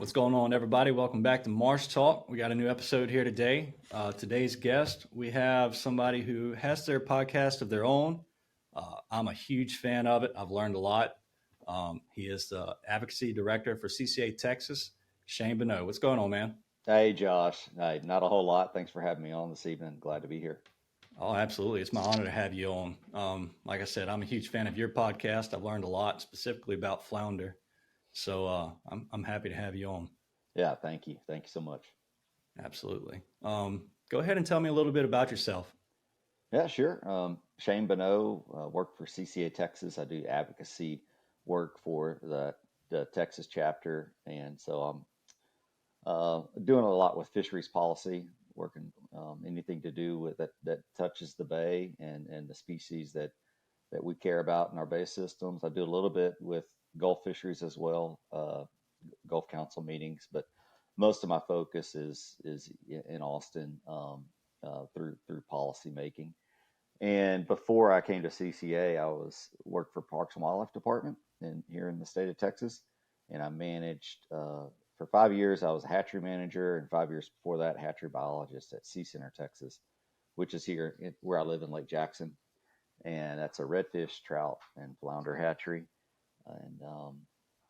What's going on, everybody? Welcome back to Marsh Talk. We got a new episode here today. Today's guest, we have somebody who has their podcast of their own. I'm a huge fan of it. I've learned a lot. He is the advocacy director for CCA Texas, Shane Bonnot. What's going on, man? Hey, Josh. Hey, not a whole lot. Thanks for having me on this evening. Glad to be here. Oh, absolutely. It's my honor to have you on. Like I said, I'm a huge fan of your podcast. I've learned a lot specifically about flounder. So I'm happy to have you on. Yeah, thank you. Thank you so much. Absolutely. Go ahead and tell me a little bit about yourself. Yeah, sure. Shane Bonnot, work for CCA Texas. I do advocacy work for the Texas chapter, and so I'm doing a lot with fisheries policy, working anything to do with that touches the bay and the species that we care about in our bay systems. I do a little bit with Gulf fisheries as well, Gulf Council meetings, but most of my focus is in Austin through policy making. And before I came to CCA, I worked for Parks and Wildlife Department here in the state of Texas, and I managed for 5 years. I was a hatchery manager, and 5 years before that, hatchery biologist at Sea Center, Texas, which is where I live in Lake Jackson, and that's a redfish, trout, and flounder hatchery. And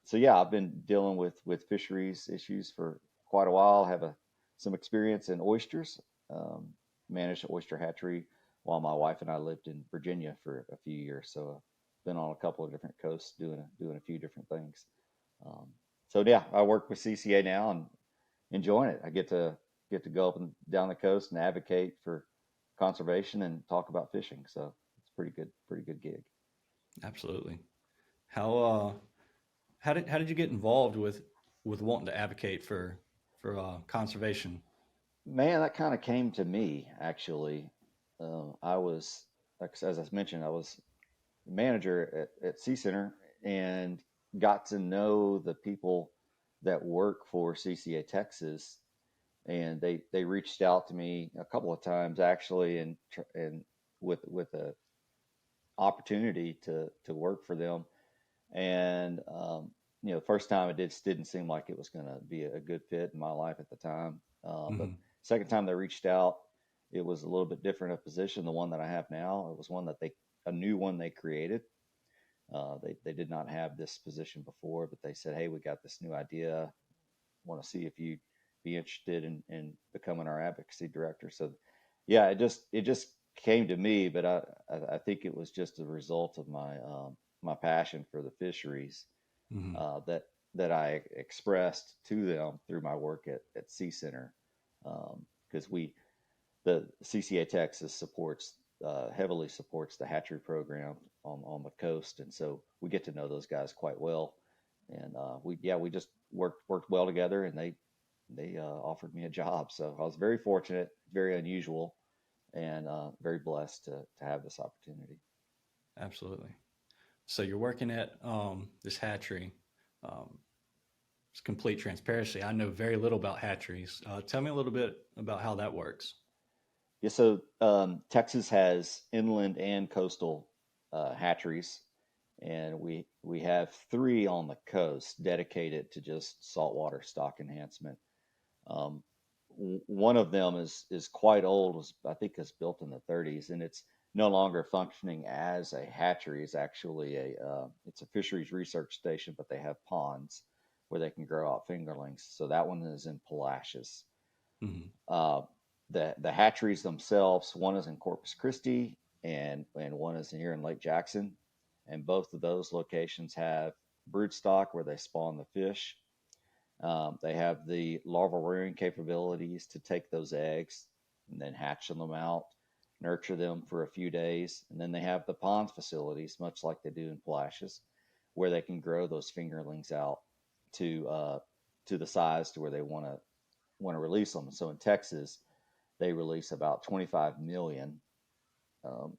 so yeah, I've been dealing with fisheries issues for quite a while. I have some experience in oysters. Managed an oyster hatchery while my wife and I lived in Virginia for a few years. So I've been on a couple of different coasts doing a few different things. Um, so yeah, I work with CCA now and enjoying it. I get to go up and down the coast and advocate for conservation and talk about fishing. So it's pretty good gig. Absolutely. How how did you get involved with wanting to advocate for conservation? Man, that kind of came to me actually. I was, as I mentioned, I was manager at Sea Center and got to know the people that work for CCA Texas, and they reached out to me a couple of times actually, and with a opportunity to work for them. And first time it didn't seem like it was going to be a good fit in my life at the time. But Hmm. second time they reached out, it was a little bit different a position. The one that I have now, it was one that a new one they created. They did not have this position before, but they said, "Hey, we got this new idea. Want to see if you'd be interested in becoming our advocacy director." So, yeah, it just came to me, but I think it was just a result of my passion for the fisheries Hmm. that I expressed to them through my work at Sea Center, because the CCA Texas heavily supports the hatchery program on the coast, and so we get to know those guys quite well. And we just worked well together, and they offered me a job. So I was very fortunate, very unusual, and very blessed to have this opportunity. Absolutely. So you're working at this hatchery. Um, it's complete transparency. I know very little about hatcheries. Tell me a little bit about how that works. Yeah, so Texas has inland and coastal hatcheries, and we have three on the coast dedicated to just saltwater stock enhancement. Um, One of them is quite old. I think it's built in the 30s, and it's no longer functioning as a hatchery. It's actually it's a fisheries research station, but they have ponds where they can grow out fingerlings. So that one is in Palacios. Hmm. Uh, the hatcheries themselves, one is in Corpus Christi and one is here in Lake Jackson, and both of those locations have brood stock where they spawn the fish. They have the larval rearing capabilities to take those eggs and then hatch them out, nurture them for a few days, and then they have the pond facilities, much like they do in Palacios, where they can grow those fingerlings out to the size to where they want to release them. So in Texas, they release about 25 million um,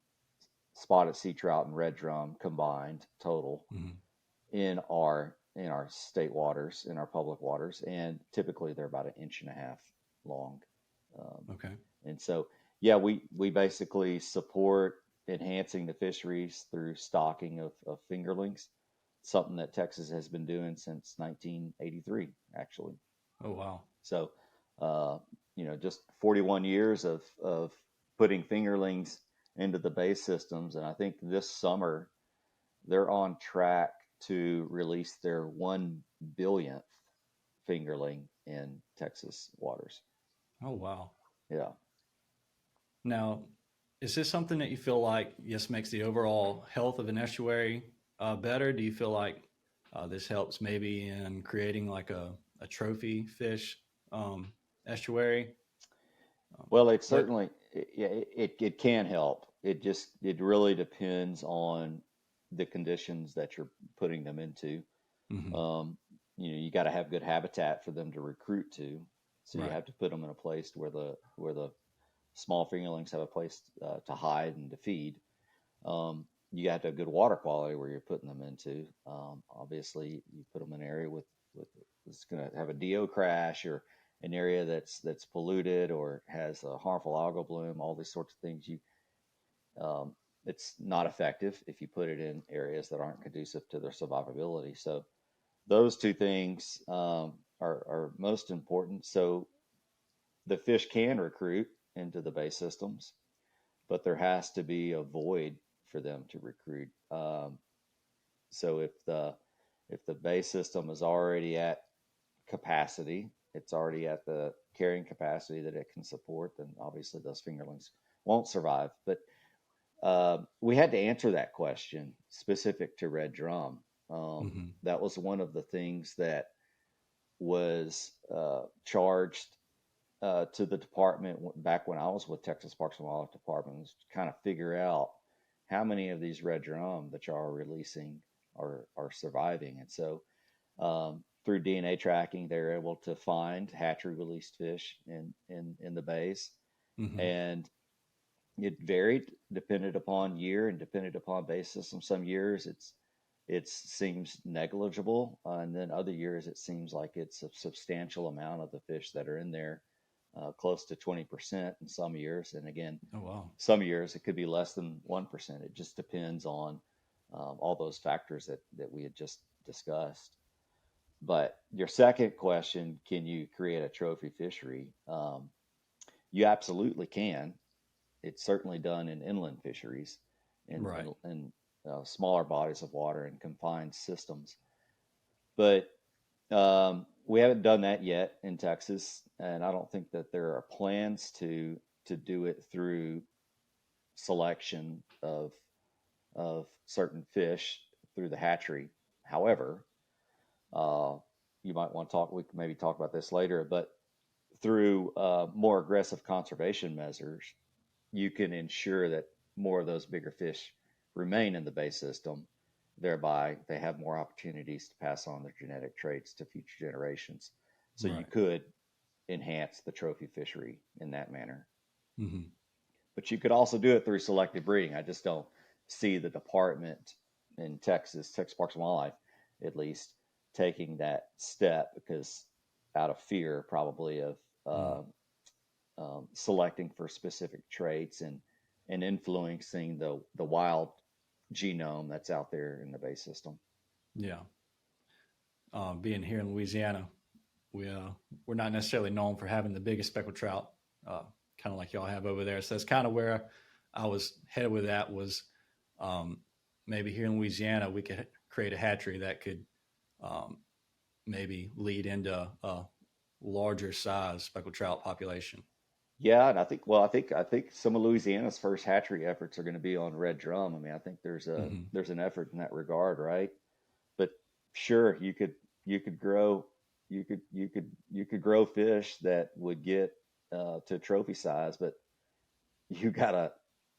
spotted sea trout and red drum combined total Hmm. in our state waters, in our public waters, and typically they're about an inch and a half long. Um, Okay. and so, yeah, we basically support enhancing the fisheries through stocking of fingerlings, something that Texas has been doing since 1983, actually. Oh, wow. So, uh, just 41 years of putting fingerlings into the bay systems. And I think this summer they're on track to release their 1 billionth fingerling in Texas waters. Oh, wow. Yeah. Now, is this something that you feel like just makes the overall health of an estuary better? Do you feel like this helps maybe in creating like a trophy fish um, estuary? Um, Well, it what? certainly it can help. It really depends on the conditions that you're putting them into. Hmm. Um, you got to have good habitat for them to recruit to. So you Right. have to put them in a place where the small fingerlings have a place to hide and to feed. You got to have good water quality where you're putting them into. Obviously, you put them in an area with it's going to have a DO crash or an area that's polluted or has a harmful algal bloom. All these sorts of things. Um, it's not effective if you put it in areas that aren't conducive to their survivability. So those two things are most important. So the fish can recruit into the bay systems, but there has to be a void for them to recruit. So if the bay system is already at capacity, it's already at the carrying capacity that it can support, then obviously those fingerlings won't survive. But we had to answer that question specific to red drum. Hmm. That was one of the things that was charged to the department back when I was with Texas Parks and Wildlife Department, was to kind of figure out how many of these red drum that y'all are releasing are surviving. And so through DNA tracking, they're able to find hatchery released fish in the bays, Hmm. and it varied depended upon year and depended upon bay system. Some years it seems negligible, and then other years it seems like it's a substantial amount of the fish that are in there, close to 20% in some years. And again, Oh, wow. some years it could be less than 1%. It just depends on all those factors that we had just discussed. But your second question, can you create a trophy fishery? You absolutely can. It's certainly done in inland fisheries, Right. in smaller bodies of water and confined systems. But we haven't done that yet in Texas, and I don't think that there are plans to do it through selection of certain fish through the hatchery. However, uh, you might want to talk. We can maybe talk about this later, but through more aggressive conservation measures, you can ensure that more of those bigger fish remain in the bay system. Thereby, they have more opportunities to pass on their genetic traits to future generations. So you Right. could enhance the trophy fishery in that manner. Hmm. But you could also do it through selective breeding. I just don't see the department in Texas Parks and Wildlife, at least, taking that step because out of fear, probably of Mm. selecting for specific traits and influencing the wild genome that's out there in the bay system. Yeah. Being here in Louisiana, we we're not necessarily known for having the biggest speckled trout, uh, kind of like y'all have over there. So that's kind of where I was headed with that. Was um, maybe here in Louisiana we could create a hatchery that could um, maybe lead into a larger size speckled trout population. Yeah, and I think some of Louisiana's first hatchery efforts are going to be on red drum. I mean, I think Hmm. there's an effort in that regard, right? But sure, you could grow you could grow fish that would get to trophy size, but you gotta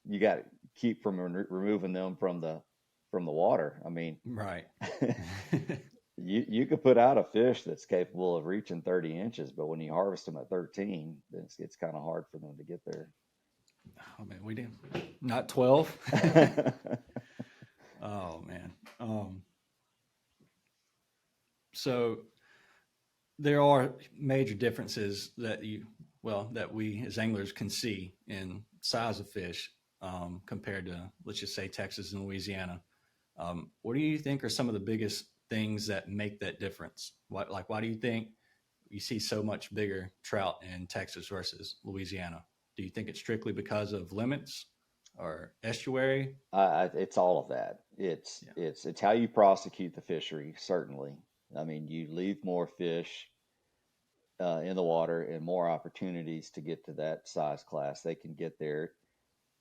you gotta keep from removing them from the water. I mean, Right. you could put out a fish that's capable of reaching 30 inches, but when you harvest them at 13, it's kind of hard for them to get there. Oh man, we did not 12. Oh man. So there are major differences that that we as anglers can see in size of fish compared to, let's just say, Texas and Louisiana. What do you think are some of the biggest things that make that difference? Why do you think you see so much bigger trout in Texas versus Louisiana? Do you think it's strictly because of limits or estuary? It's all of that. Yeah. It's how you prosecute the fishery, certainly. I mean, you leave more fish in the water and more opportunities to get to that size class. They can get there,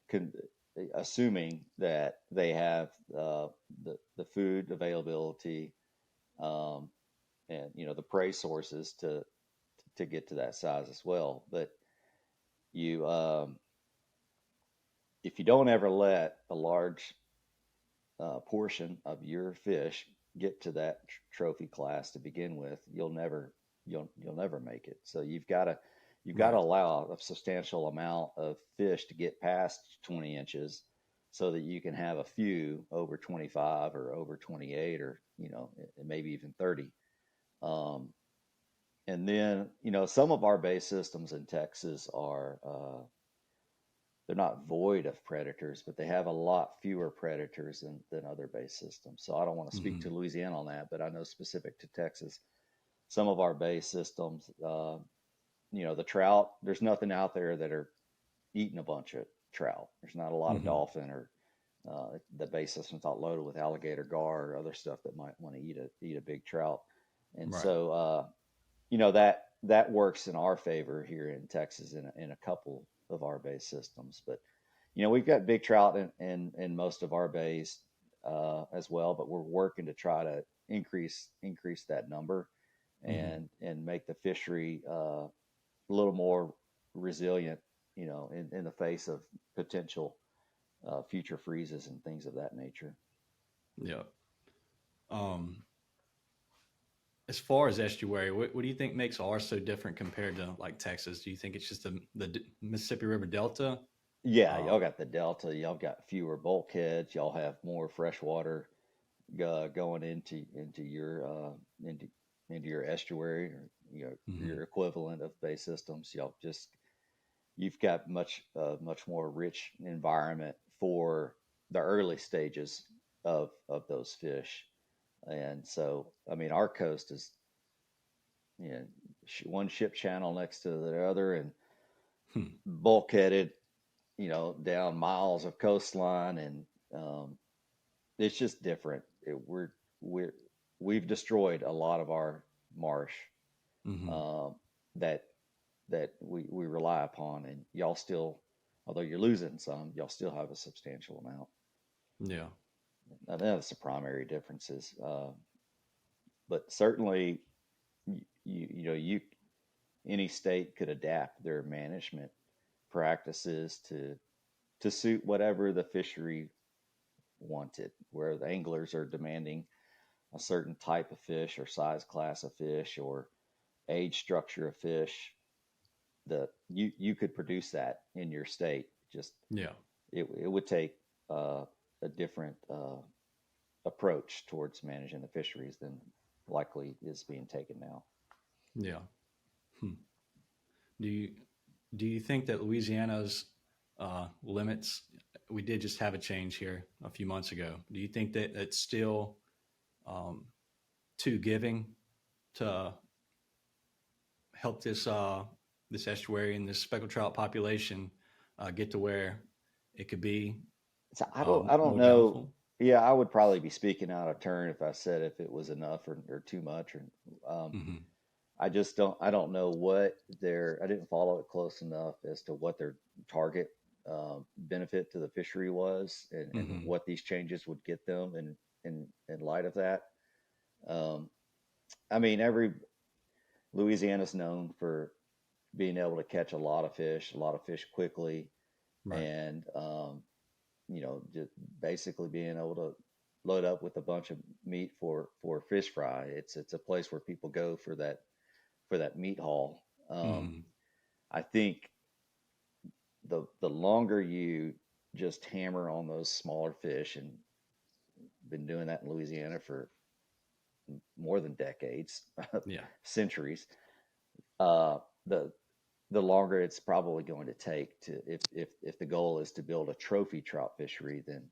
can, assuming that they have the food availability, um, and the prey sources to get to that size as well. But you if you don't ever let a large portion of your fish get to that trophy class to begin with, you'll never make it. So you've got to Right. allow a substantial amount of fish to get past 20 inches so that you can have a few over 25 or over 28 or maybe even 30. Um, and then some of our base systems in Texas are they're not void of predators, but they have a lot fewer predators than other base systems. So I don't want to speak to Hmm. Louisiana on that, but I know specific to Texas, some of our base systems, the trout, there's nothing out there that are eating a bunch of trout. There's not a lot of Hmm. dolphin or the base system's not loaded with alligator gar or other stuff that might want to eat a big trout. And Right. so, that works in our favor here in Texas in a couple of our base systems. But we've got big trout in most of our bays as well, but we're working to try to increase that number Hmm. and make the fishery a little more resilient, in the face of potential future freezes and things of that nature. Yeah. Um, as far as estuary, what do you think makes ours so different compared to like Texas? Do you think it's just the Mississippi River Delta? Yeah, Um, y'all got the delta. Y'all got fewer bulkheads. Y'all have more fresh water going into your into your estuary or mhm. your equivalent of bay systems. You've got much more rich environment for the early stages of those fish. And so, I mean, our coast is you know one ship channel next to the other and Hmm. bulkheaded, down miles of coastline, and it's just different. We're we've destroyed a lot of our marsh Hmm. um, that we rely upon, and y'all still, although you're losing some, y'all still have a substantial amount. Yeah. I think that's the primary differences, but certainly you any state could adapt their management practices to suit whatever the fishery wanted, where the anglers are demanding a certain type of fish or size class of fish or age structure of fish. You could produce that in your state. Just Yeah. it would take a different approach towards managing the fisheries than likely is being taken now. Yeah. Hmm. Do you do you think that Louisiana's limits? We did just have a change here a few months ago. Do you think that it's still um, too giving to help this estuary and this speckled trout population get to where it could be So I don't more know. bountiful? Yeah, I would probably be speaking out of turn if I said if it was enough or too much. Or Hmm. I just don't. I don't know what their. I didn't follow it close enough as to what their target benefit to the fishery was, and Hmm. what these changes would get them in light of that. Um, I mean, every Louisiana's known for being able to catch a lot of fish quickly, Right. and just basically being able to load up with a bunch of meat for fish fry. It's a place where people go for that meat haul. Hmm. I think the longer you just hammer on those smaller fish, and been doing that in Louisiana for more than decades, Yeah. centuries, uh, the the longer it's probably going to take to if the goal is to build a trophy trout fishery, then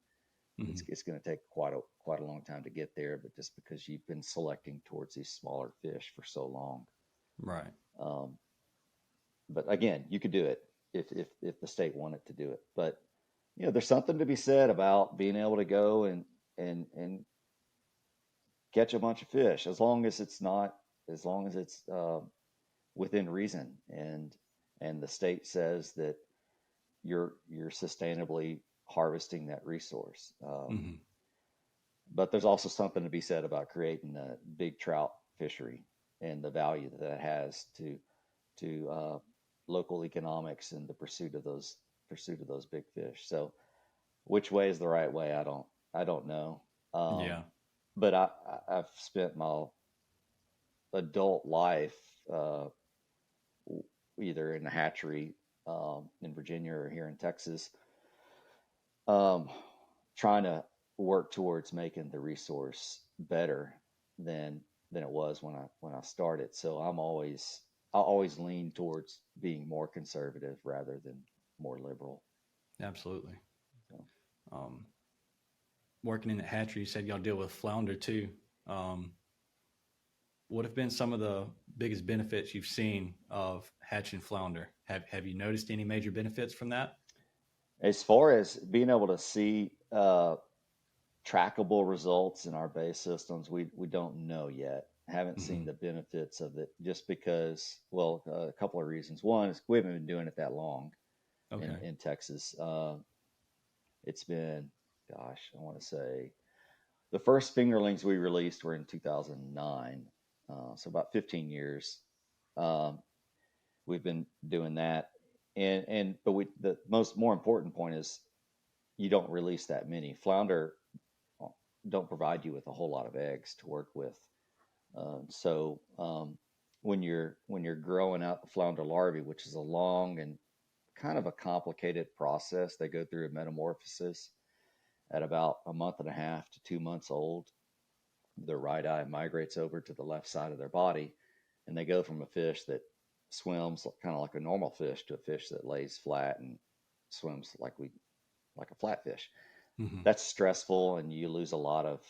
Hmm. it's going to take quite a long time to get there. But just because you've been selecting towards these smaller fish for so long, Right. Um, but again, you could do it if the state wanted to do it. But there's something to be said about being able to go and catch a bunch of fish, as long as it's within reason, and the state says that you're sustainably harvesting that resource. Hmm. But there's also something to be said about creating a big trout fishery and the value that that has to local economics and the pursuit of those big fish. So which way is the right way? I don't know. Um, Yeah. but I've spent my adult life uh, either in the hatchery in Virginia or here in Texas, um, trying to work towards making the resource better than it was when I started. So I always lean towards being more conservative rather than more liberal. Absolutely. So, Um, Working in the hatchery, you said y'all deal with flounder too. Um, what have been some of the biggest benefits you've seen of hatching flounder? Have you noticed any major benefits from that? as far as being able to see trackable results in our base systems, we don't know yet. Haven't seen Hmm. the benefits of it just because, well, a couple of reasons. One is we haven't been doing it that long Okay. in Texas. It's been, gosh, I want to say the first fingerlings we released were in 2009, so about 15 years. Um, we've been doing that, but the more important point is you don't release that many. Flounder don't provide you with a whole lot of eggs to work with. So when you're growing out the flounder larvae, which is a long and kind of a complicated process, they go through a metamorphosis at about a month and a half to 2 months old. Their right eye migrates over to the left side of their body, and they go from a fish that swims kind of like a normal fish to a fish that lays flat and swims like a flatfish. Hmm. That's stressful, and you lose a lot of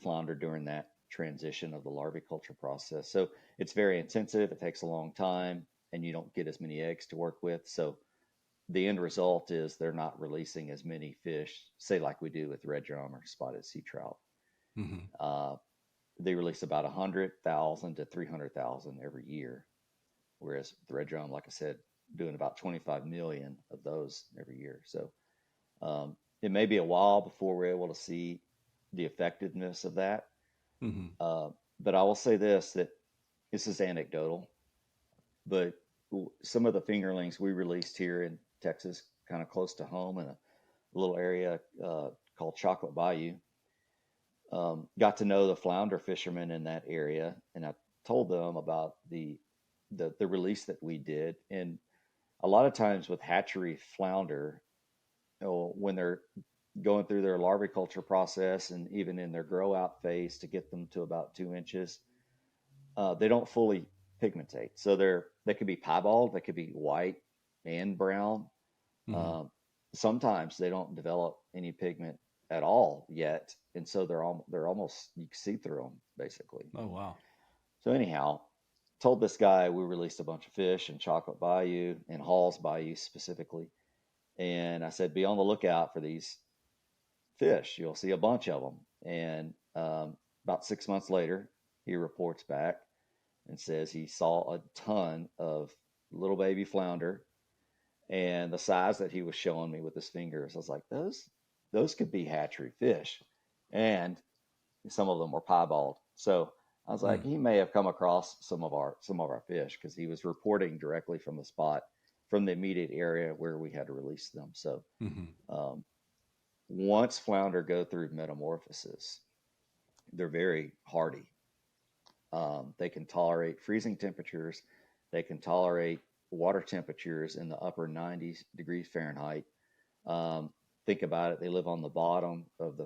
flounder during that transition of the larviculture process. So it's very intensive. It takes a long time, and you don't get as many eggs to work with. So the end result is they're not releasing as many fish, say like we do with red drum or spotted sea trout. Hmm. Uh, they release about 100,000 to 300,000 every year, whereas the red drum, like I said, doing about 25 million of those every year. So um, it may be a while before we're able to see the effectiveness of that. Hmm. Uh, but I will say that this is anecdotal, but some of the fingerlings we released here in Texas, kind of close to home in a little area called Chocolate Bayou, got to know the flounder fishermen in that area, and I told them about the release that we did. And a lot of times with hatchery flounder, when they're going through their larviculture process and even in their grow out phase to get them to about 2 inches, they don't fully pigmentate. So they could be piebald, they could be white and brown. Hmm. Um, Sometimes they don't develop any pigment at all yet, and so they're almost you can see through them basically. Oh wow. So anyhow, told this guy we released a bunch of fish in Chocolate Bayou and Halls Bayou specifically, and I said be on the lookout for these fish. You'll see a bunch of them. And about 6 months later, he reports back and says he saw a ton of little baby flounder, and the size that he was showing me with his fingers, I was like, those could be hatchery fish, and some of them were piebald. So I was like, Mm. he may have come across some of our fish because he was reporting directly from the spot, from the immediate area where we had to release them. So Hmm. um, once flounder go through metamorphosis, they're very hardy. They can tolerate freezing temperatures. They can tolerate water temperatures in the upper 90s degrees Fahrenheit. Think about it. They live on the bottom of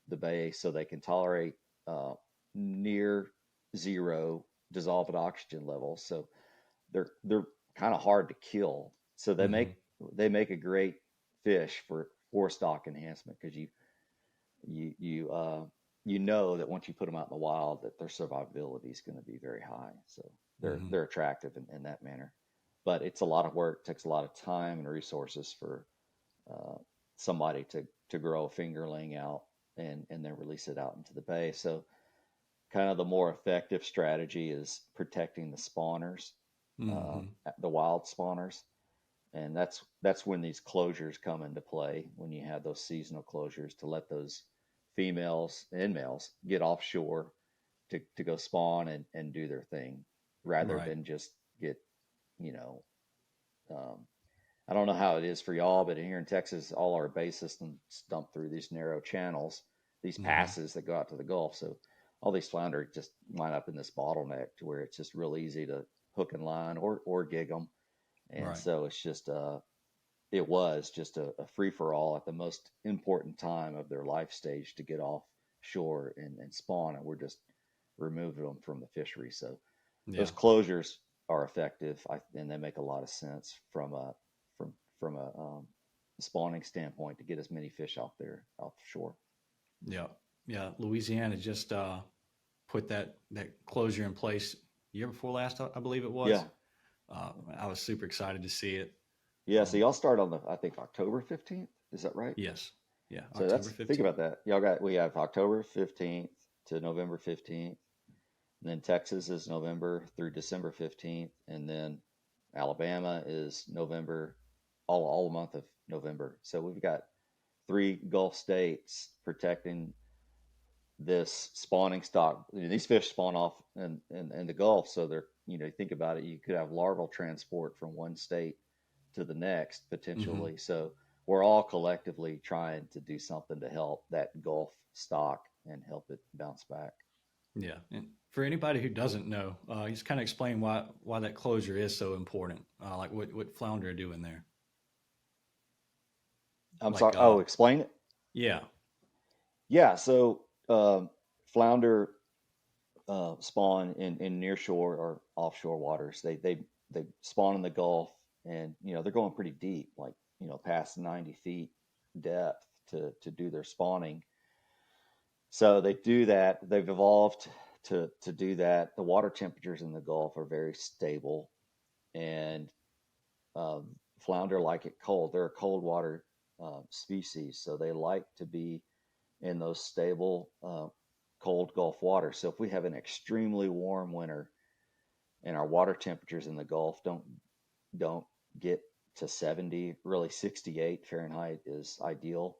the bay, so they can tolerate uh, near zero dissolved oxygen levels. So they're kind of hard to kill. So Hmm. they make a great fish for stock enhancement because you you uh, you know that once you put them out in the wild, that their survivability is going to be very high. So Hmm. they're attractive in that manner. But it's a lot of work, takes a lot of time and resources for uh, somebody to grow a fingerling out and then release it out into the bay. So kind of the more effective strategy is protecting the spawners, uh, Hmm. the wild spawners, and that's when these closures come into play. When you have those seasonal closures to let those females and males get offshore to go spawn and do their thing, rather Right. than just get you know um, I don't know how it is for y'all, but here in Texas, all our bay systems dump through these narrow channels, these Hmm. passes that go out to the Gulf. So all these flounder just wind up in this bottleneck to where it's just real easy to hook and line or gig them. And Right. so it's just it was just a free for all at the most important time of their life stage to get off shore and spawn, and we're just removing them from the fishery. So those Yeah. closures are effective, and they make a lot of sense from from a spawning standpoint to get as many fish out there offshore. Yeah. Yeah. Louisiana just put that closure in place year before last, I believe it was. Yeah, I was super excited to see it. yeah. So Um, y'all start on the I think October 15th. Is that right? yes. Yeah. So October that's think 15th. about that. Y'all got we have October 15th to November 15th, and then Texas is November through December 15th, and then Alabama is November, all month of November. So we've got three Gulf states protecting this spawning stock. These fish spawn off in the Gulf, so they're think about it. You could have larval transport from one state to the next Hmm. potentially. So we're all collectively trying to do something to help that Gulf stock and help it bounce back. Yeah. And for anybody who doesn't know, just kind of explain why that closure is so important. Like what flounder are doing there. I'm sorry. Like Oh, explain it. yeah. Yeah. So flounder spawn in nearshore or offshore waters. They spawn in the Gulf, and they're going pretty deep, like past 90 feet depth to do their spawning. So they do that. They've evolved to do that. The water temperatures in the Gulf are very stable, and flounder like it cold. They're a cold water species, so they like to be in those stable, cold Gulf waters. So if we have an extremely warm winter and our water temperatures in the Gulf don't get to 70, really 68 Fahrenheit is ideal.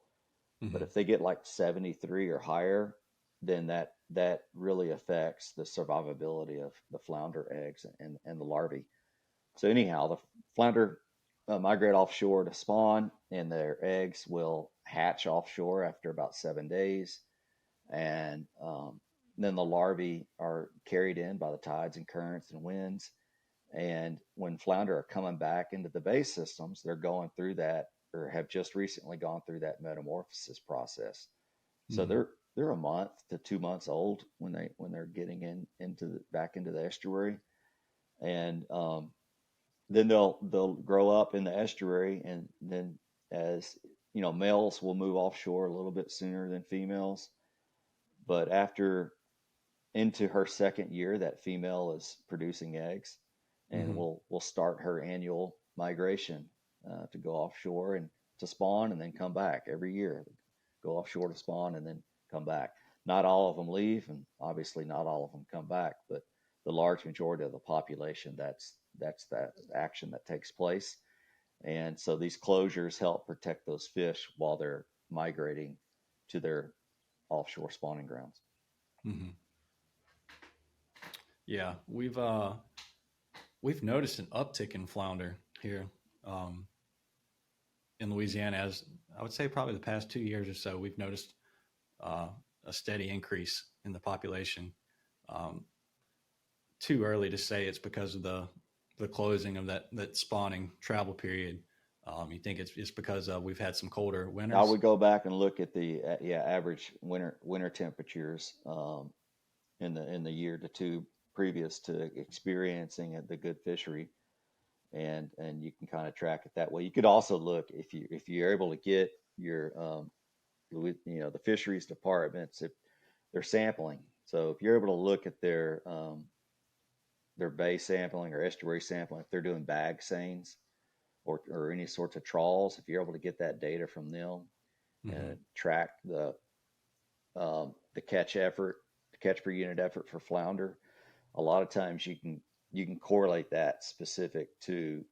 But Hmm. if they get like 73 or higher, then that really affects the survivability of the flounder eggs and the larvae. So anyhow, the flounder migrate offshore to spawn, and their eggs will hatch offshore after about 7 days, and then the larvae are carried in by the tides and currents and winds. And when flounder are coming back into the bay systems, they're going through that, or have just recently gone through that metamorphosis process. So Hmm. they're a month to 2 months old when they're getting into back into the estuary, and then they'll grow up in the estuary, and then as males will move offshore a little bit sooner than females. But after into her second year, that female is producing eggs, and Hmm. will start her annual migration to go offshore and to spawn, and then come back every year. Go offshore to spawn and then come back. Not all of them leave, and obviously not all of them come back, but the large majority of the population, that's that action that takes place. And so these closures help protect those fish while they're migrating to their offshore spawning grounds. Hmm. Yeah. We've noticed an uptick in flounder here um, in Louisiana. As I would say, probably the past 2 years or so, we've noticed uh, a steady increase in the population. Um, Too early to say it's because of the closing of that spawning travel period. You think it's because we've had some colder I winters? would go back and look at the average winter temperatures in the year to two previous to experiencing the good fishery, and you can kind of track it that way. You could also look if you're able to get your the fisheries departments if they're sampling. So if you're able to look at their bay sampling or estuary sampling, if they're doing bag seines or any sorts of trawls, if you're able to get that data from them Mm-hmm. and track the catch effort, the catch per unit effort for flounder, a lot of times you can correlate that specific to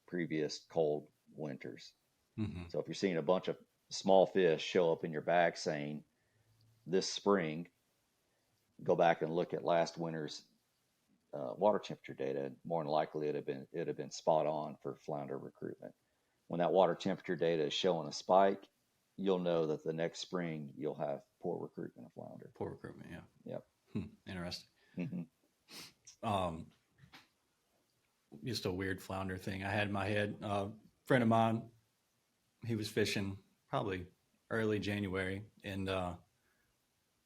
previous cold winters. Mm-hmm. So if you're seeing a bunch of small fish show up in your bag seine this spring, go back and look at last winter's water temperature data. More than likely, it'd have been spot on for flounder recruitment. When that water temperature data is showing a spike, you'll know that the next spring you'll have poor recruitment of flounder. Poor recruitment. Yeah. Yep. Interesting. Mm-hmm. Um, just a weird flounder thing I had in my head. Friend of mine, he was fishing probably early January, and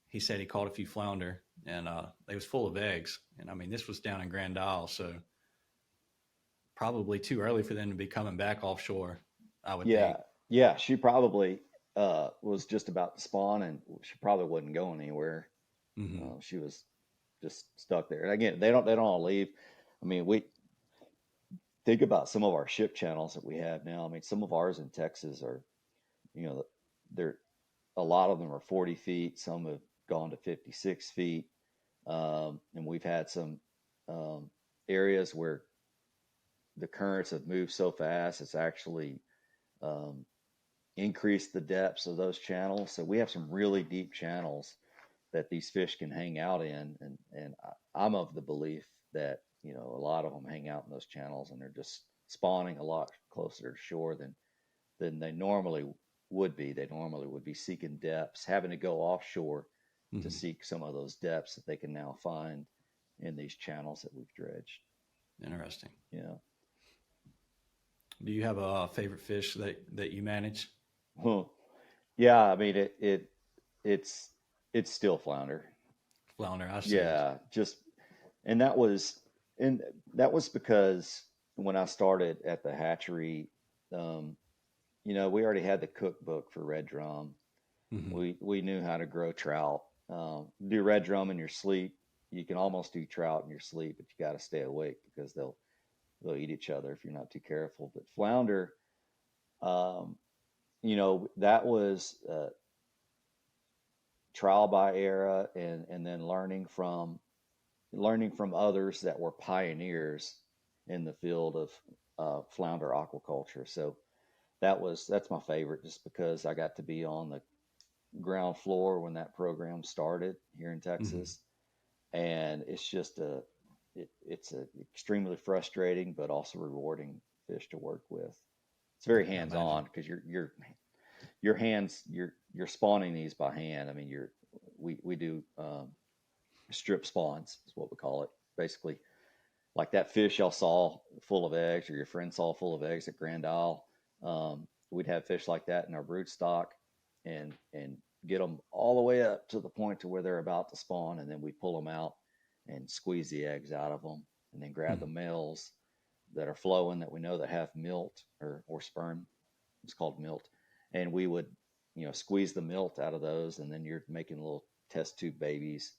he said he caught a few flounder, and they was full of eggs. And I mean, this was down in Grand Isle, so probably too early for them to be coming back offshore, I would Yeah, think. yeah. She probably was just about to spawn, and she probably wasn't going anywhere. Mm-hmm. She was just stuck there. And again, they don't all leave. I mean, we think about some of our ship channels that we have now. I mean, some of ours in Texas are, you know, they're a lot of them are 40 feet. Some have gone to 56 feet, and we've had some areas where the currents have moved so fast it's actually um, increased the depths of those channels. So we have some really deep channels that these fish can hang out in, and I'm of the belief that a lot of them hang out in those channels and they're just spawning a lot closer to shore than they normally would be. They normally would be seeking depths, having to go offshore to Mm-hmm. seek some of those depths that they can now find in these channels that we've dredged. Interesting. Yeah. Do you have a favorite fish that you manage? Huh. Yeah, I mean it's it's still flounder. Flounder, I assumed. Yeah, just and that was and that was because when I started at the hatchery, um, we already had the cookbook for red drum. Mm-hmm. We knew how to grow trout. Do red drum in your sleep. You can almost do trout in your sleep, but you got to stay awake because they'll eat each other if you're not too careful. But flounder, um, that was trial by error and then learning from others that were pioneers in the field of flounder aquaculture. So that's my favorite, just because I got to be on the ground floor when that program started here in Mm-hmm. Texas, and it's a extremely frustrating but also rewarding fish to work with. It's very I hands imagine. on because your hands you're spawning these by hand. I mean, we do strip spawns is what we call it. Basically, like that fish y'all saw full of eggs, or your friend saw full of eggs at Grand Isle. We'd have fish like that in our brood stock, and get them all the way up to the point to where they're about to spawn, and then we pull them out and squeeze the eggs out of them, and then grab Mm-hmm. the males that are flowing that we know that have milt or sperm. It's called milt, and we would squeeze the milt out of those, and then you're making little test tube babies.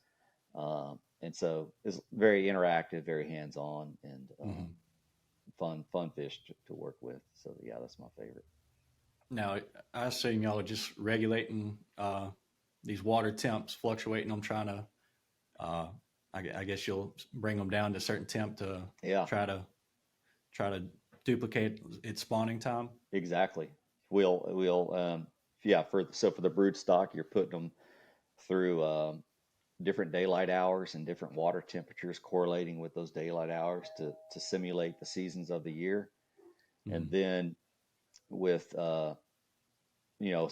And so it's very interactive, very hands on, and Mm-hmm. fun fish to work with. So yeah, that's my favorite. Now, I assume y'all are just regulating these water temps, fluctuating them, trying to. Uh, I guess you'll bring them down to a certain temp to Yeah, try to try to duplicate its spawning time. exactly. We'll yeah, for the brood stock, you're putting them through different daylight hours and different water temperatures, correlating with those daylight hours to simulate the seasons of the year. And Mm-hmm. then with so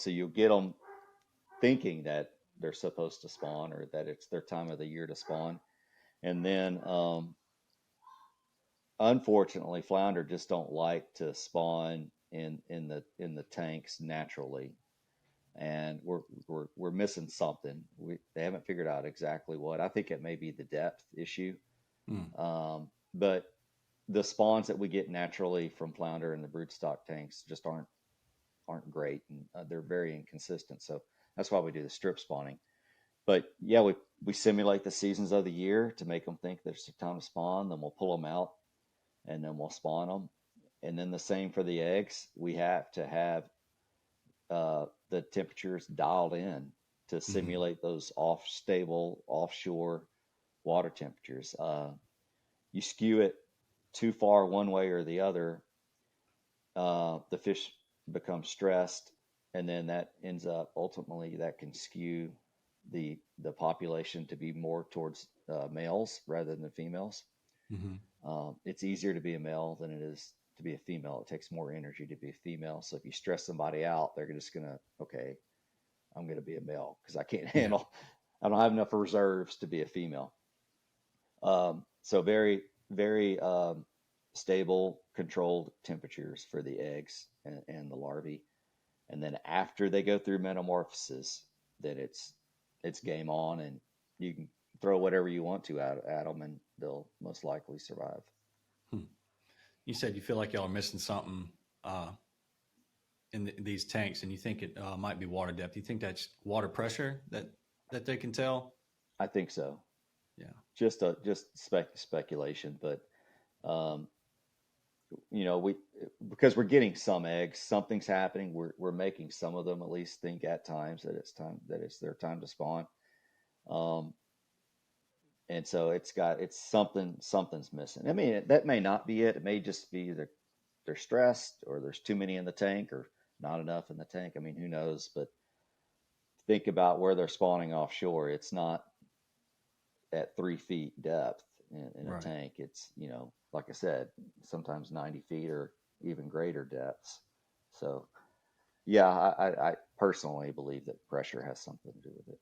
you get them thinking that they're supposed to spawn, or that it's their time of the year to spawn. And then unfortunately, flounder just don't like to spawn in the tanks naturally, and we're missing something. They haven't figured out exactly what. I think it may be the depth issue, Mm. but the spawns that we get naturally from flounder in the broodstock tanks just aren't great, and they're very inconsistent. So that's why we do the strip spawning. But yeah, we simulate the seasons of the year to make them think there's a time to spawn. Then we'll pull them out and then we'll spawn them. And then the same for the eggs. We have to have the temperatures dialed in to Mm-hmm. simulate those stable offshore water temperatures. You skew it too far one way or the other, the fish become stressed, and then that ends up ultimately that can skew the population to be more towards males rather than females. Mm-hmm. It's easier to be a male than it is to be a female. It takes more energy to be a female. So if you stress somebody out, they're just gonna, okay, I'm gonna be a male because I can't Yeah. handle. I don't have enough reserves to be a female. So very, very stable, controlled temperatures for the eggs and the larvae. And then after they go through metamorphosis, then it's game on, and you can throw whatever you want to at them, and they'll most likely survive. Hmm. You said you feel like y'all are missing something uh, these tanks, and you think it might be water depth. You think that's water pressure that they can tell? I think so. Yeah. Just speculation, but um, we because we're getting some eggs, something's happening. We're making some of them at least think at times that it's their time to spawn. Um, and so it's something's missing. I mean, that may not be it. It may just be they're stressed, or there's too many in the tank, or not enough in the tank. I mean, who knows? But think about where they're spawning offshore. It's not at 3 feet depth in a Right. tank. It's, like I said, sometimes 90 feet or even greater depths. So yeah, I personally believe that pressure has something to do with it.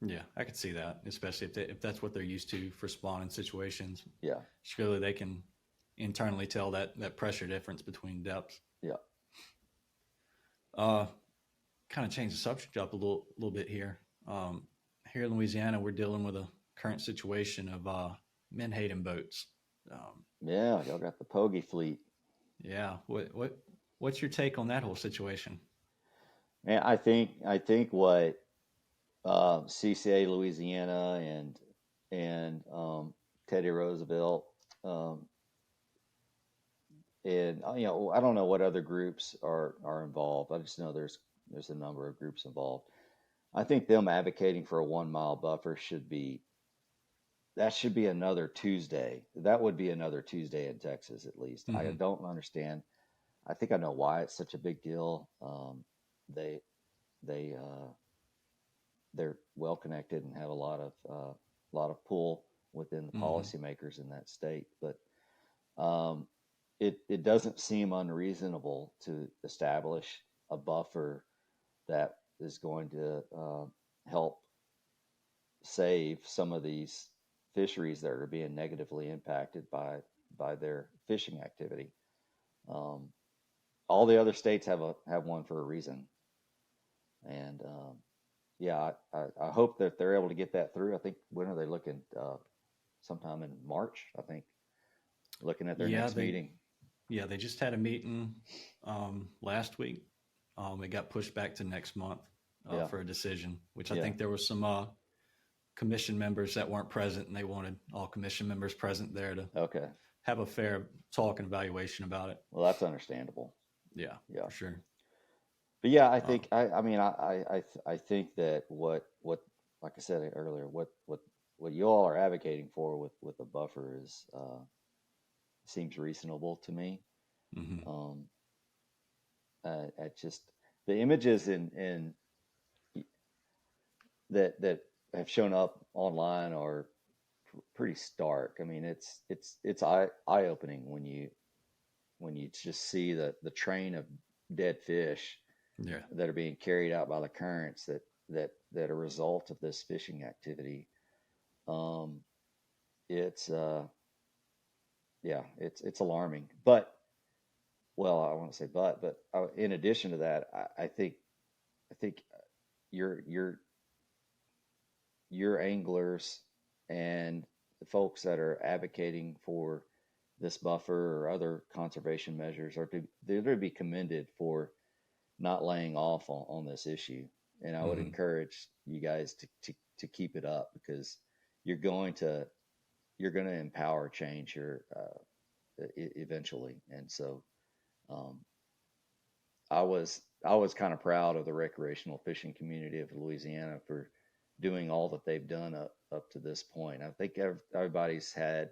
Yeah, I could see that, especially if that's what they're used to for spawning situations. Yeah, Surely they can internally tell that pressure difference between depths. yeah, Uh, Kind of change the subject up a little bit here. Um, Here in Louisiana, we're dealing with a current situation of menhaden boats. Um, yeah. Y'all got the Pogie fleet. yeah, what's your take on that whole situation? Man, I think what CCA Louisiana and Teddy Roosevelt, um, and I don't know what other groups are involved. I just know there's a number of groups involved. I think them advocating for a 1 mile buffer should be another Tuesday. That would be another Tuesday in Texas at least. I Mm-hmm. don't understand. I think I know why it's such a big deal. They they they're well connected and have a lot of pull within the Mm-hmm. policymakers in that state. But um, it doesn't seem unreasonable to establish a buffer that is going to help save some of these fisheries that are being negatively impacted by their fishing activity. Um, all the other states have one for a reason, and yeah, I hope that they're able to get that through. I think when are they looking? Sometime in March, I think. Looking at their Yeah, next they meeting. yeah they just had a meeting last week. It got pushed back to next month Yeah, for a decision, which I yeah. think there was some commission members that weren't present, and they wanted all commission members present there to Okay. have a fair talk and evaluation about it. Well, that's understandable. Yeah, Yeah. for sure. But yeah, I Uh, think I mean I think that what like I said earlier, what you all are advocating for with the buffer is seems reasonable to me. mm-hmm. Um, I just the images in that have shown up online are pretty stark. I mean, it's eye opening when you just see the train of dead fish Yeah. that are being carried out by the currents that are a result of this fishing activity. Um, it's yeah, it's alarming. But well, I want to say but in addition to that, I think your your your anglers and the folks that are advocating for this buffer or other conservation measures they're to be commended for not laying off on this issue. and I would encourage you guys to keep it up, because you're going to empower change here eventually. And so um, I was kind of proud of the recreational fishing community of Louisiana for doing all that they've done up to this point. I think everybody's had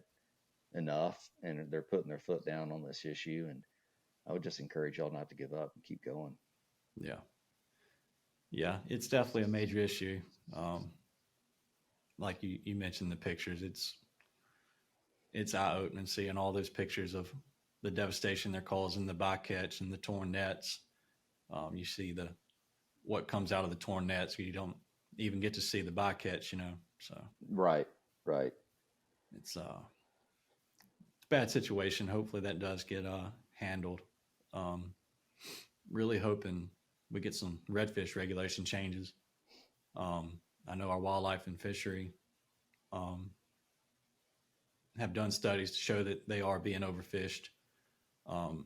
enough, and they're putting their foot down on this issue. And I would just encourage y'all not to give up and keep going. Yeah. Yeah. It's definitely a major issue. Like you mentioned the pictures, it's eye opening seeing all those pictures of the devastation they're causing, the bycatch and the torn nets. You see what comes out of the torn nets. You don't even get to see the bycatch, So Right, right. it's a bad situation. Hopefully that does get handled. Um, really hoping we get some redfish regulation changes. I know our wildlife and fishery um, have done studies to show that they are being overfished. Um,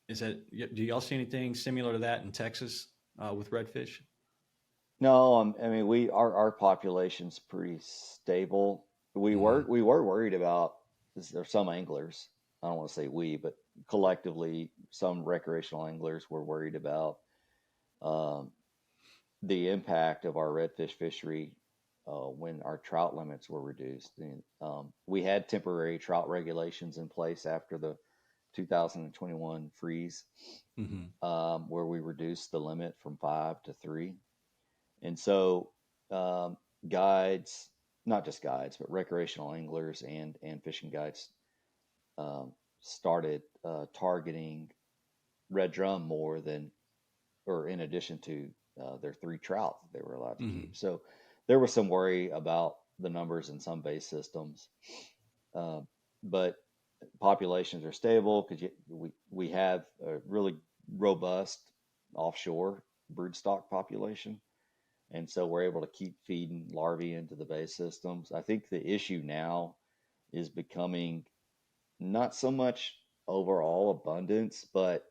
do y'all see anything similar to that in Texas with redfish? No, I mean, our population's pretty stable. Mm-hmm. We were worried about this. There's some anglers. I don't want to say we, but collectively, some recreational anglers were worried about um, the impact of our redfish fishery when our trout limits were reduced. And, we had temporary trout regulations in place after the 2021 freeze, Mm-hmm. where we reduced the limit from 5 to 3. And so, um, guides, not just guides, but recreational anglers and fishing guides um, started targeting red drum more than, or in addition to their 3 trout that they were allowed to Mm-hmm. keep. So there was some worry about the numbers in some base systems, uh, but populations are stable because we have a really robust offshore broodstock population. And so we're able to keep feeding larvae into the base systems. I think the issue now is becoming not so much overall abundance, but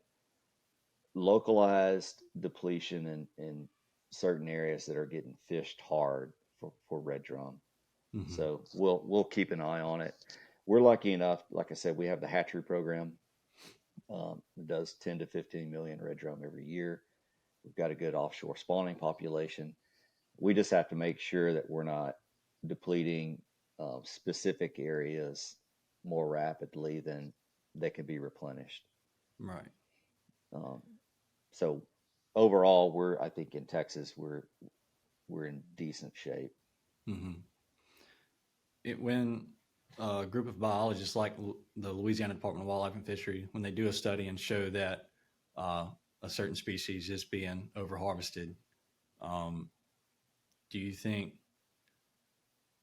localized depletion in certain areas that are getting fished hard for red drum. Mm-hmm. So we'll keep an eye on it. We're lucky enough, like I said, we have the hatchery program. It does 10 to 15 million red drum every year. We've got a good offshore spawning population. We just have to make sure that we're not depleting specific areas more rapidly than they can be replenished. Right. Um, so overall, I think in Texas, we're in decent shape. Mm-hmm. When a group of biologists like the Louisiana Department of Wildlife and Fishery, when they do a study and show that uh, a certain species is being overharvested, um, do you think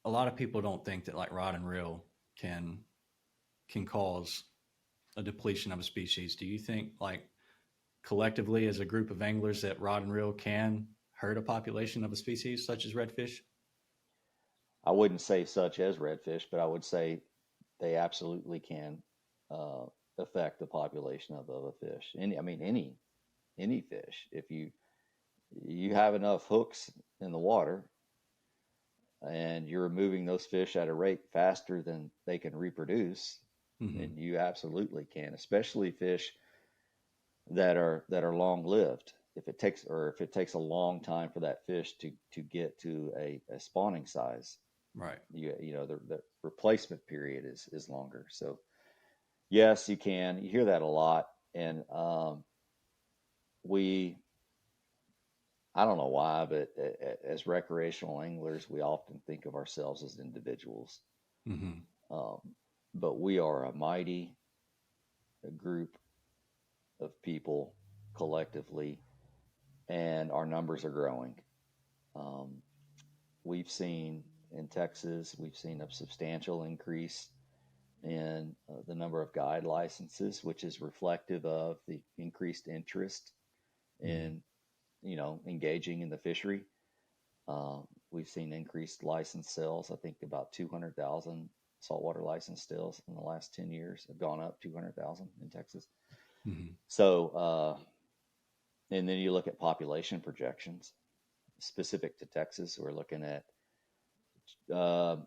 a lot of people don't think that like rod and reel can cause a depletion of a species? Do you think like collectively as a group of anglers that rod and reel can hurt a population of a species such as redfish? I wouldn't say such as redfish, but I would say they absolutely can uh, affect the population of a fish. I mean, any fish. If you have enough hooks in the water and you're removing those fish at a rate faster than they can reproduce, Mm-hmm. then you absolutely can, especially fish that are long lived. If it takes a long time for that fish to get to a spawning size, Right. the replacement period is longer. So yes, you can. You hear that a lot, and we I don't know why, but as recreational anglers, we often think of ourselves as individuals. Mm-hmm. Um, but we are a mighty group of people collectively, and our numbers are growing. Um, we've seen in Texas, we've seen a substantial increase in the number of guide licenses, which is reflective of the increased interest Mm-hmm. in, engaging in the fishery. We've seen increased license sales. I think about 200,000 saltwater license sales in the last 10 years have gone up 200,000 in Texas. Mm-hmm. So, And then you look at population projections specific to Texas. We're looking at uh,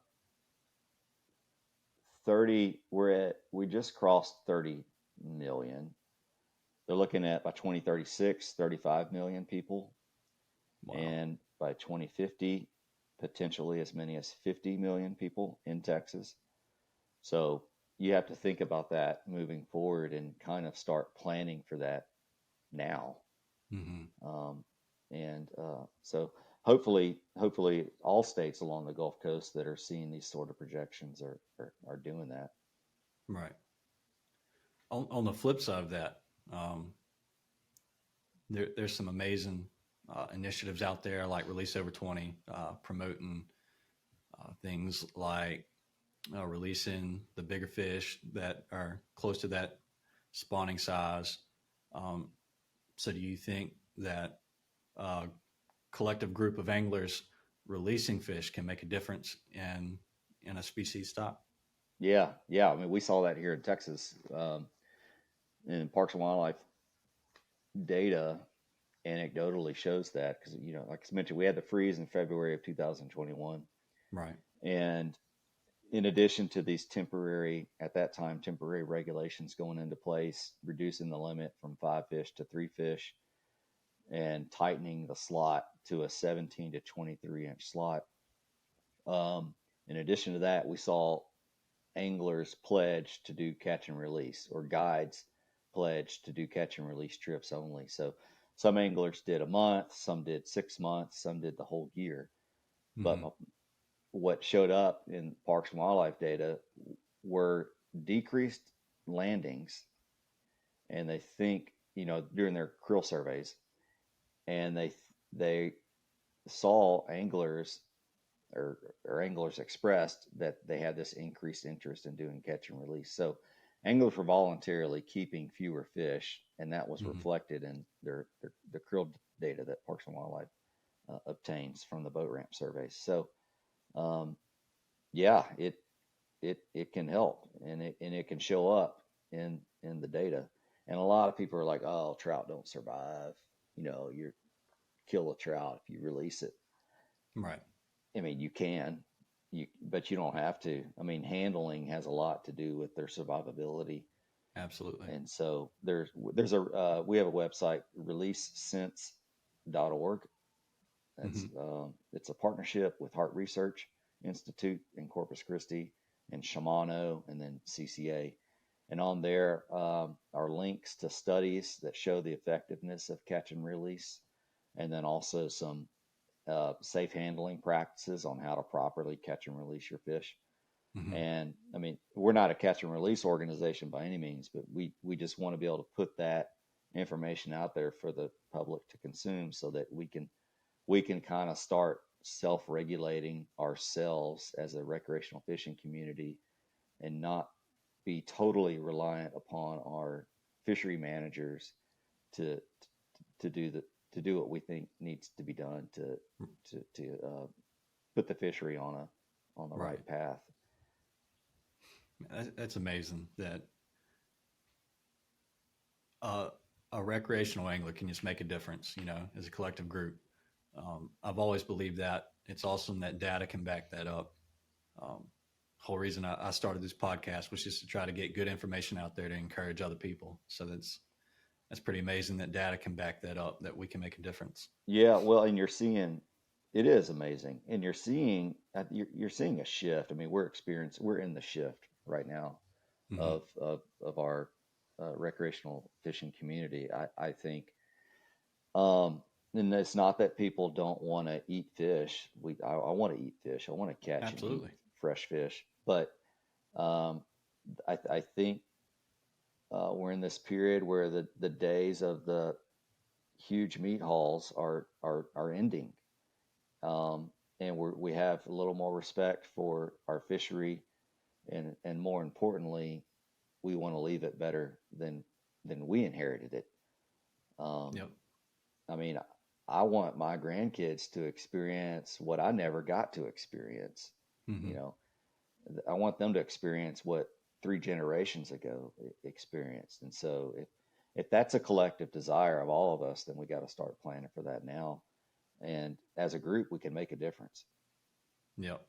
30. We just crossed 30 million. They're looking at by 2036, 35 million people, Wow. and by 2050, potentially as many as 50 million people in Texas. So you have to think about that moving forward and kind of start planning for that now. Hmm. Um, and hopefully, all states along the Gulf Coast that are seeing these sort of projections are doing that. Right. On the flip side of that, um, there's some amazing initiatives out there like Release Over 20, promoting things like releasing the bigger fish that are close to that spawning size. Um, so, do you think that a collective group of anglers releasing fish can make a difference in a species stock? Yeah, yeah. I mean, we saw that here in Texas, in Parks and Wildlife data anecdotally shows that because like I mentioned, we had the freeze in February of 2021, Right. and in addition to these at that time, temporary regulations going into place, reducing the limit from 5 fish to 3 fish, and tightening the slot to a 17 to 23-inch slot. In addition to that, we saw anglers pledge to do catch and release, or guides pledge to do catch and release trips only. So some anglers did a month, some did 6 months, some did the whole year. But Hmm. what showed up in Parks and Wildlife data were decreased landings, and they think, during their krill surveys, and they saw anglers, or anglers expressed that they had this increased interest in doing catch and release. So anglers were voluntarily keeping fewer fish, and that was Hmm. reflected in the krill data that Parks and Wildlife obtains from the boat ramp surveys. So um, yeah, it can help, and it can show up in the data. And a lot of people are like, oh, trout don't survive. You kill a trout if you release it. Right. I mean, you can, but you don't have to. I mean, handling has a lot to do with their survivability. Absolutely. And so we have a website, releasesense.org. That's Hmm. it's a partnership with Heart Research Institute in Corpus Christi, and Shimano, and then CCA. And on there are links to studies that show the effectiveness of catch and release, and then also some safe handling practices on how to properly catch and release your fish. Hmm. And I mean, we're not a catch and release organization by any means, but we just want to be able to put that information out there for the public to consume, so that we can kind of start self-regulating ourselves as a recreational fishing community, and not be totally reliant upon our fishery managers to to do the to do what we think needs to be done to put the fishery on the Right. right path. That's amazing that uh, a recreational angler can just make a difference, as a collective group. I've always believed that. It's awesome that data can back that up. Um, whole reason I started this podcast was just to try to get good information out there to encourage other people. So that's pretty amazing that data can back that up, that we can make a difference. Yeah, well, and it is amazing, and you're seeing a shift. I mean, we're in the shift right now Hmm. of our recreational fishing community. I think, um, and it's not that people don't want to eat fish. I want to eat fish. I want to catch and eat Absolutely. fresh fish, but um, I think we're in this period where the days of the huge meat hauls are ending, and we have a little more respect for our fishery, and more importantly, we want to leave it better than we inherited it. Um, Yep. I mean, I want my grandkids to experience what I never got to experience. You Hmm. know, I want them to experience what 3 generations ago experienced. And so if that's a collective desire of all of us, then we got to start planning for that now. And as a group, we can make a difference. Yep.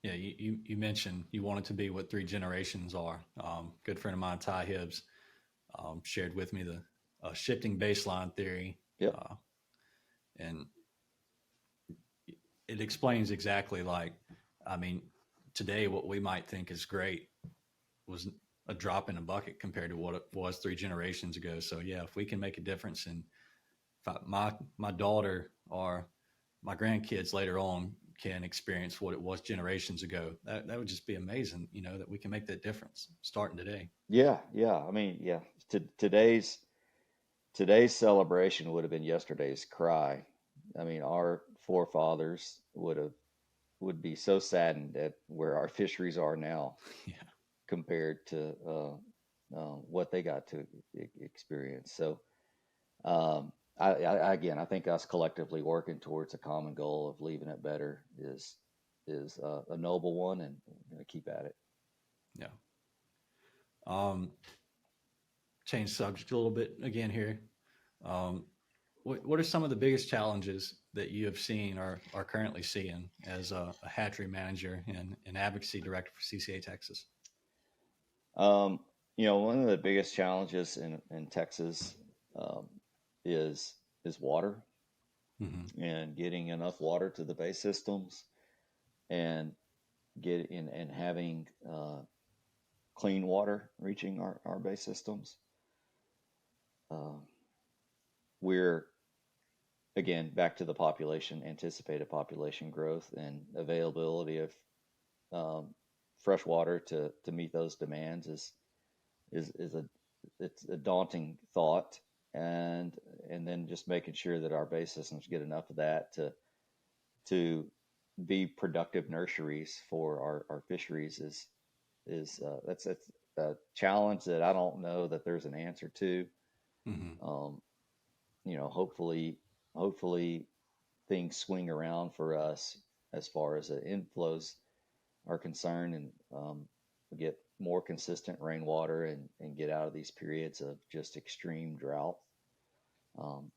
Yeah, you mentioned you want it to be what three generations are. Good friend of mine, Ty Hibbs, shared with me the shifting baseline theory, Yep. uh, and it explains exactly like, I mean, today what we might think is great was a drop in a bucket compared to what it was three generations ago. So yeah, if we can make a difference, and if my daughter or my grandkids later on can experience what it was generations ago, that would just be amazing. That we can make that difference starting today. Yeah. Yeah. I mean, yeah. Today's celebration would have been yesterday's cry. I mean, our forefathers would be so saddened at where our fisheries are now Yeah. compared to what they got to experience. So, again, I think us collectively working towards a common goal of leaving it better is a noble one, and we're going to keep at it. Yeah. Um, Change subject a little bit again here. Um, what are some of the biggest challenges that you have seen or are currently seeing as a hatchery manager and an advocacy director for CCA Texas? Um, one of the biggest challenges in Texas um, is water Mm-hmm. and getting enough water to the bay systems and get in and having clean water reaching our bay systems. Uh, we're again back to the anticipated population growth and availability of um, fresh water to meet those demands is it's a daunting thought, and then just making sure that our bay systems get enough of that to be productive nurseries for our fisheries is that's a challenge that I don't know that there's an answer to. Mm-hmm. Um, hopefully things swing around for us as far as the inflows are concerned, and we get more consistent rainwater and get out of these periods of just extreme drought.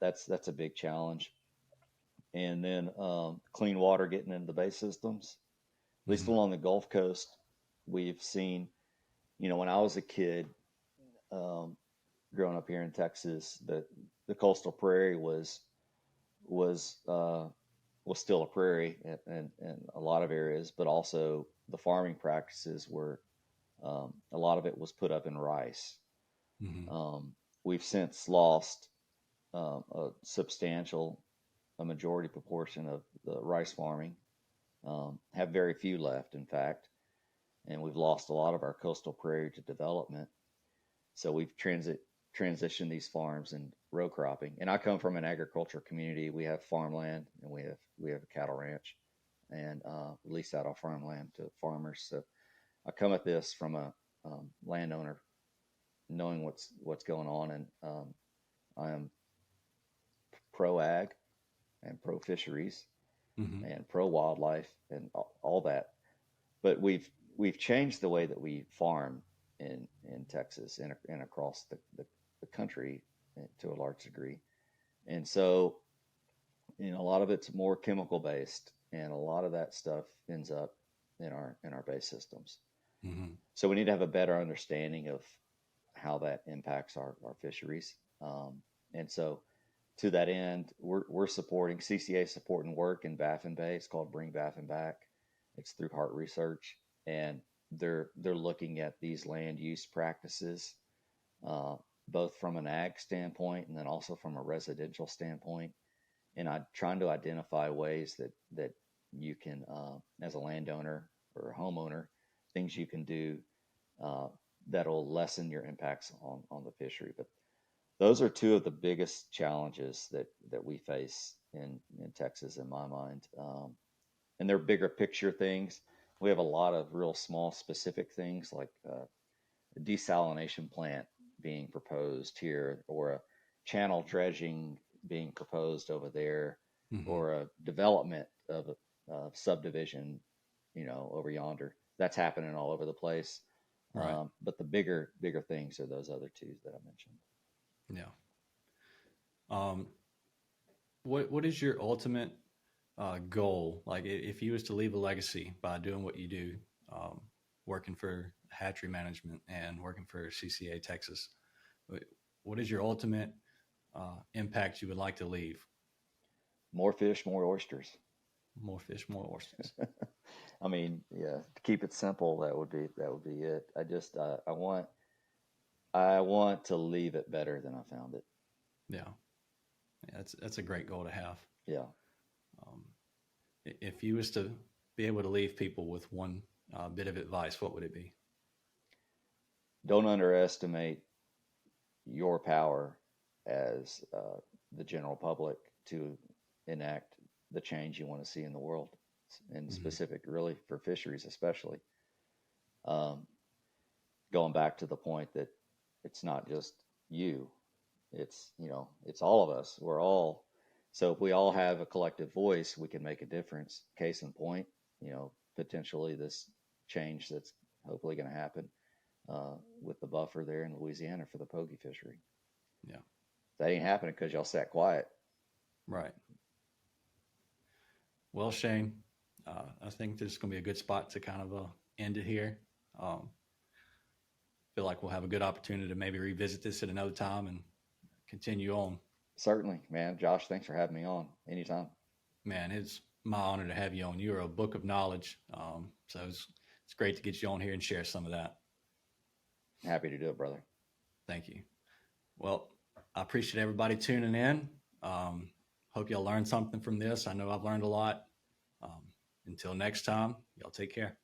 That's a big challenge. And then clean water getting into the bay systems. At least Mm-hmm. along the Gulf Coast, we've seen, when I was a kid, um, growing up here in Texas, the coastal prairie was uh, was still a prairie in a lot of areas, but also the farming practices were a lot of it was put up in rice. Mm-hmm. Um, we've since lost a majority proportion of the rice farming, have very few left, in fact, and we've lost a lot of our coastal prairie to development. So we've transitioned these farms and row cropping. And I come from an agriculture community. We have farmland and we have a cattle ranch, and lease out our farmland to farmers. So I come at this from a landowner, knowing what's going on, and I am pro ag and pro fisheries Mm-hmm. and pro wildlife and all that. But we've changed the way that we farm in Texas and across the country to a large degree. And so, a lot of it's more chemical based, and a lot of that stuff ends up in our base systems. Mm-hmm. So we need to have a better understanding of how that impacts our fisheries. And so, to that end, we're supporting CCA supporting work in Baffin Bay. It's called Bring Baffin Back. It's through Heart Research, and they're looking at these land use practices, uh, both from an ag standpoint and then also from a residential standpoint. And I'm trying to identify ways that you can, as a landowner or a homeowner, things you can do uh, that'll lessen your impacts on the fishery. But those are two of the biggest challenges that we face in Texas, in my mind. And they're bigger picture things. We have a lot of real small, specific things like a desalination plant being proposed here, or a channel dredging being proposed over there, Mm-hmm. or a development of a subdivision, over yonder. That's happening all over the place. Right. But the bigger things are those other two that I mentioned. Yeah. Um, what is your ultimate goal? Like if you was to leave a legacy by doing what you do, um, working for hatchery management and working for CCA Texas, what is your ultimate impact you would like to leave? More fish, more oysters. More fish, more oysters. I mean, yeah, to keep it simple, that would be it. I want to leave it better than I found it. Yeah, yeah, that's a great goal to have. Yeah. Um, if you was to be able to leave people with one bit of advice, what would it be? Don't underestimate your power as the general public to enact the change you want to see in the world, in Mm-hmm. specific, really for fisheries, especially. Um, Going back to the point that it's not just you, it's all of us. We're all, so if we all have a collective voice, we can make a difference. Case in point, potentially this change that's hopefully going to happen with the buffer there in Louisiana for the pogie fishery. Yeah, That ain't happening because y'all sat quiet. right. Well, Shane, I think this is going to be a good spot to kind of end it here. Feel like we'll have a good opportunity to maybe revisit this at another time and continue on. Certainly, man. Josh, thanks for having me on anytime. Man, it's my honor to have you on. You're a book of knowledge. So it's great to get you on here and share some of that. Happy to do it, brother. Thank you. Well, I appreciate everybody tuning in. Hope y'all learned something from this. I know I've learned a lot. Um, until next time, y'all take care.